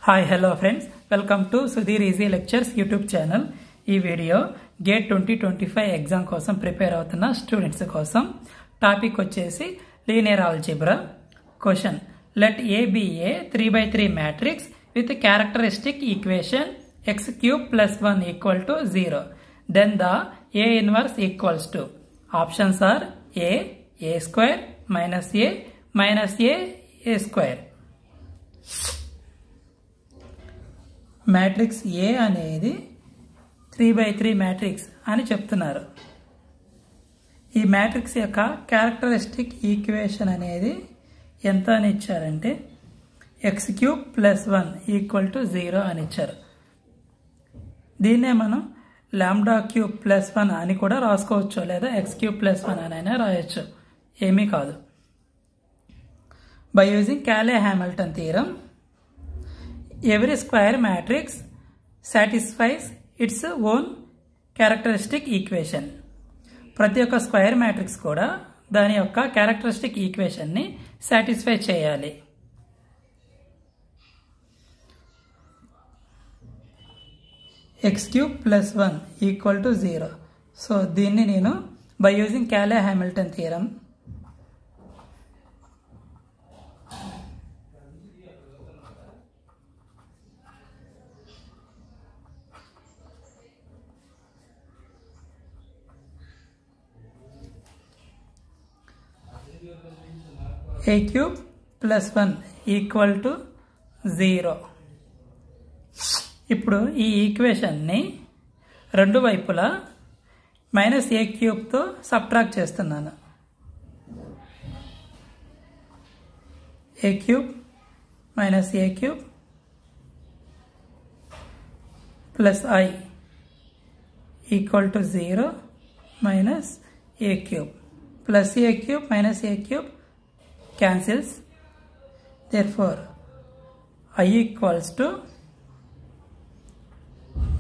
Hi hello friends, welcome to Sudheer easy lectures YouTube channel. ఈ video GATE 2025 exam కోసం prepare అవుతున్న students కోసం. Topic వచ్చేసి linear algebra. Question: let A be a 3x3 matrix with characteristic equation x³ + 1 = 0. Then the A inverse equals to. Options are A, A² minus A minus A, A². Matrix ఏ అనేది 3x3 matrix అని చెప్తున్నారు. ఈ matrix యొక్క characteristic equation అనేది ఎంత అని ఇచ్చారంటే x³ + 1 = 0 అని ఇచ్చారు. దీన్నే మనం λ³ + 1 అని కూడా రాసుకోవచ్చు, లేదా x³ + 1 అని అయినా రాయొచ్చు, ఏమీ కాదు. By using Cayley Hamilton theorem, every square matrix satisfies its own characteristic equation. ప్రతి ఒక్క స్క్వేర్ మ్యాట్రిక్స్ కూడా దాని యొక్క క్యారెక్టరిస్టిక్ ఈక్వేషన్ ని సాటిస్ఫై చేయాలి. x³ + 1 = 0. సో దీన్ని నేను by using Cayley Hamilton theorem a³ + 1 = 0. ఇప్పుడు ఈ ఈక్వేషన్ ని రెండు వైపులా -a³ తో సబ్ట్రాక్ట్ చేస్తున్నాను. a³ - a³ + I = 0 - a³ plus a³ - a³ cancels. Therefore I equals to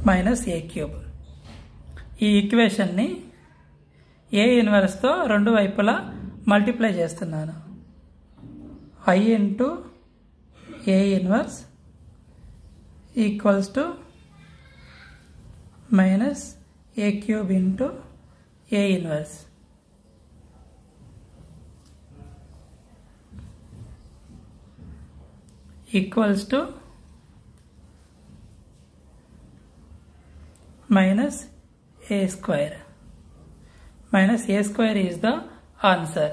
-a³. ఈ ఈక్వేషన్ ని A ఇన్వర్స్ తో రెండు వైపులా మల్టిప్లై చేస్తున్నాను. I into A inverse equals to -a³ into A inverse. Equals to -a². -a² is the answer.